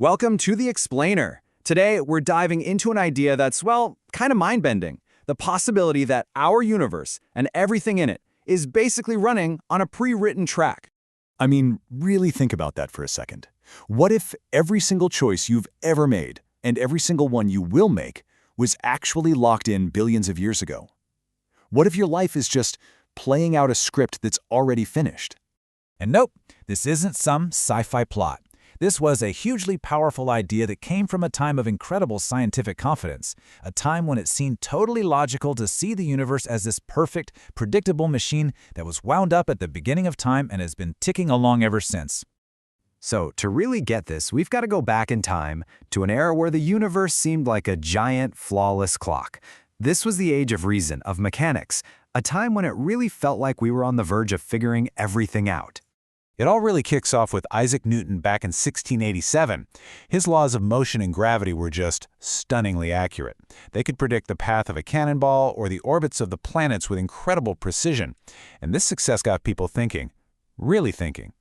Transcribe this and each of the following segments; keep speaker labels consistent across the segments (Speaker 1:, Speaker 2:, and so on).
Speaker 1: Welcome to The Explainer. Today, we're diving into an idea that's, well, kind of mind-bending. The possibility that our universe and everything in it is basically running on a pre-written track.
Speaker 2: I mean, really think about that for a second. What if every single choice you've ever made, and every single one you will make, was actually locked in billions of years ago? What if your life is just playing out a script that's already finished?
Speaker 3: And nope, this isn't some sci-fi plot. This was a hugely powerful idea that came from a time of incredible scientific confidence, a time when it seemed totally logical to see the universe as this perfect, predictable machine that was wound up at the beginning of time and has been ticking along ever since.
Speaker 1: So, to really get this, we've got to go back in time to an era where the universe seemed like a giant, flawless clock. This was the age of reason, of mechanics, a time when it really felt like we were on the verge of figuring everything out.
Speaker 3: It all really kicks off with Isaac Newton back in 1687. His laws of motion and gravity were just stunningly accurate. They could predict the path of a cannonball or the orbits of the planets with incredible precision. And this success got people thinking, really thinking.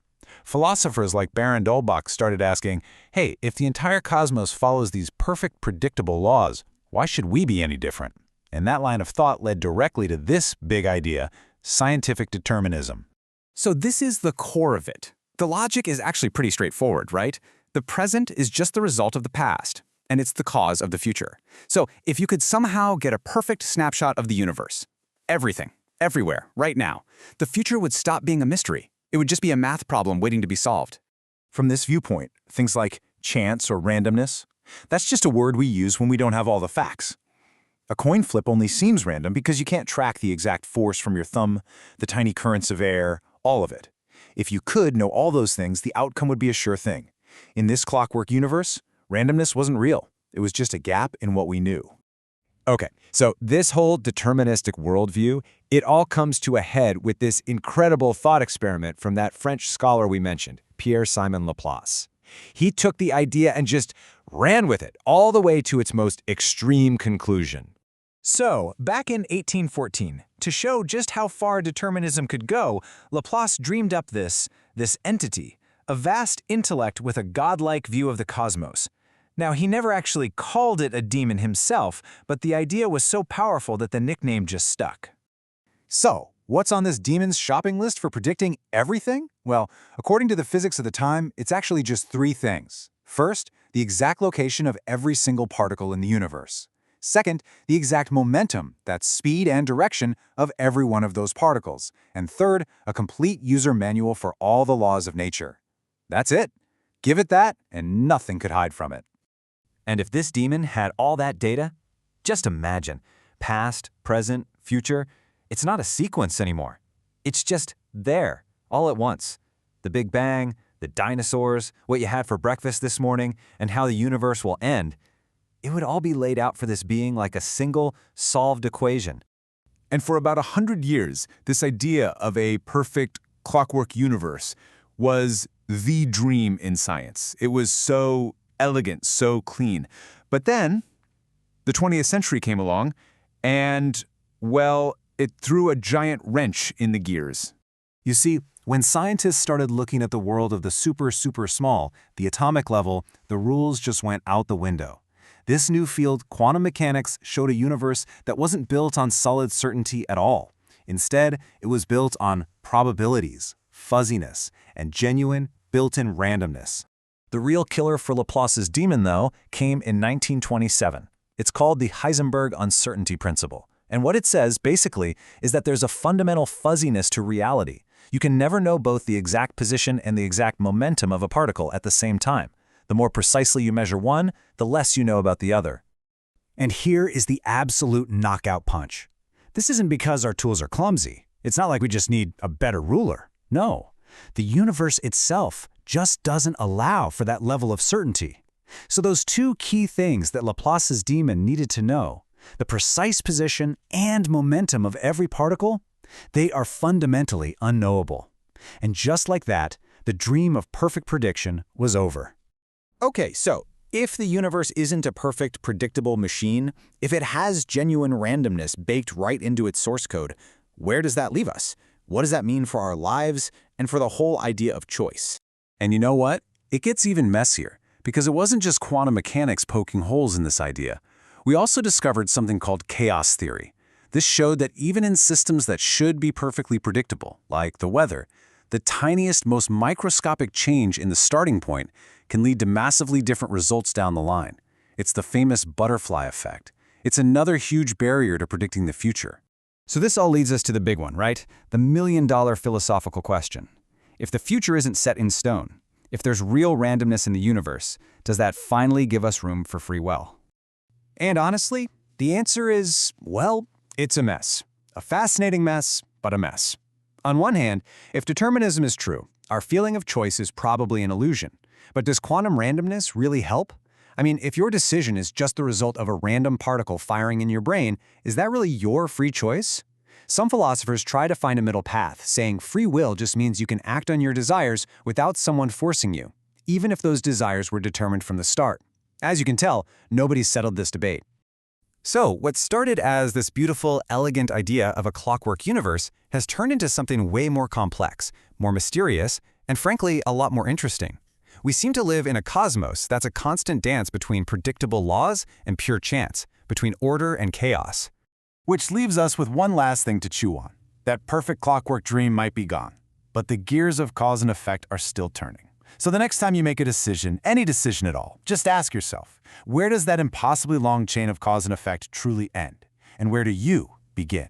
Speaker 3: Philosophers like Baron d'Holbach started asking, hey, if the entire cosmos follows these perfect, predictable laws, why should we be any different? And that line of thought led directly to this big idea, scientific determinism.
Speaker 1: So this is the core of it. The logic is actually pretty straightforward, right? The present is just the result of the past, and it's the cause of the future. So if you could somehow get a perfect snapshot of the universe, everything, everywhere, right now, the future would stop being a mystery. It would just be a math problem waiting to be solved.
Speaker 2: From this viewpoint, things like chance or randomness, that's just a word we use when we don't have all the facts. A coin flip only seems random because you can't track the exact force from your thumb, the tiny currents of air, all of it. If you could know all those things, the outcome would be a sure thing. In this clockwork universe, randomness wasn't real. It was just a gap in what we knew.
Speaker 1: Okay, so this whole deterministic worldview, it all comes to a head with this incredible thought experiment from that French scholar we mentioned, Pierre-Simon Laplace. He took the idea and just ran with it all the way to its most extreme conclusion. So, back in 1814, to show just how far determinism could go, Laplace dreamed up this entity, a vast intellect with a godlike view of the cosmos. Now, he never actually called it a demon himself, but the idea was so powerful that the nickname just stuck.
Speaker 2: So, what's on this demon's shopping list for predicting everything? Well, according to the physics of the time, it's actually just three things. First, the exact location of every single particle in the universe. Second, the exact momentum, that's speed and direction, of every one of those particles. And third, a complete user manual for all the laws of nature. That's it. Give it that, and nothing could hide from it.
Speaker 1: And if this demon had all that data, just imagine, past, present, future, it's not a sequence anymore. It's just there, all at once. The Big Bang, the dinosaurs, what you had for breakfast this morning, and how the universe will end. It would all be laid out for this being like a single, solved equation.
Speaker 2: And for about 100 years, this idea of a perfect clockwork universe was the dream in science. It was so elegant, so clean. But then, the 20th century came along, and, well, it threw a giant wrench in the gears. You see, when scientists started looking at the world of the super, super small, the atomic level, the rules just went out the window. This new field, quantum mechanics, showed a universe that wasn't built on solid certainty at all. Instead, it was built on probabilities, fuzziness, and genuine, built-in randomness.
Speaker 3: The real killer for Laplace's demon, though, came in 1927. It's called the Heisenberg uncertainty principle. And what it says, basically, is that there's a fundamental fuzziness to reality. You can never know both the exact position and the exact momentum of a particle at the same time. The more precisely you measure one, the less you know about the other.
Speaker 4: And here is the absolute knockout punch. This isn't because our tools are clumsy. It's not like we just need a better ruler. No, the universe itself just doesn't allow for that level of certainty. So those two key things that Laplace's demon needed to know, the precise position and momentum of every particle, they are fundamentally unknowable. And just like that, the dream of perfect prediction was over.
Speaker 1: Okay, so if the universe isn't a perfect, predictable machine, if it has genuine randomness baked right into its source code, where does that leave us? What does that mean for our lives and for the whole idea of choice?
Speaker 2: And you know what? It gets even messier,
Speaker 3: Because it wasn't just quantum mechanics poking holes in this idea. We also discovered something called chaos theory. This showed that even in systems that should be perfectly predictable, like the weather, the tiniest, most microscopic change in the starting point can lead to massively different results down the line. It's the famous butterfly effect. It's another huge barrier to predicting the future.
Speaker 1: So this all leads us to the big one, right? The million-dollar philosophical question. If the future isn't set in stone, if there's real randomness in the universe, does that finally give us room for free will? And honestly, the answer is, well, it's a mess. A fascinating mess, but a mess. On one hand, if determinism is true, our feeling of choice is probably an illusion. But does quantum randomness really help? I mean, if your decision is just the result of a random particle firing in your brain, is that really your free choice? Some philosophers try to find a middle path, saying free will just means you can act on your desires without someone forcing you, even if those desires were determined from the start. As you can tell, nobody's settled this debate. So, what started as this beautiful, elegant idea of a clockwork universe has turned into something way more complex, more mysterious, and frankly, a lot more interesting. We seem to live in a cosmos that's a constant dance between predictable laws and pure chance, between order and chaos.
Speaker 2: Which leaves us with one last thing to chew on. That perfect clockwork dream might be gone, but the gears of cause and effect are still turning. So the next time you make a decision, any decision at all, just ask yourself, where does that impossibly long chain of cause and effect truly end? And where do you begin?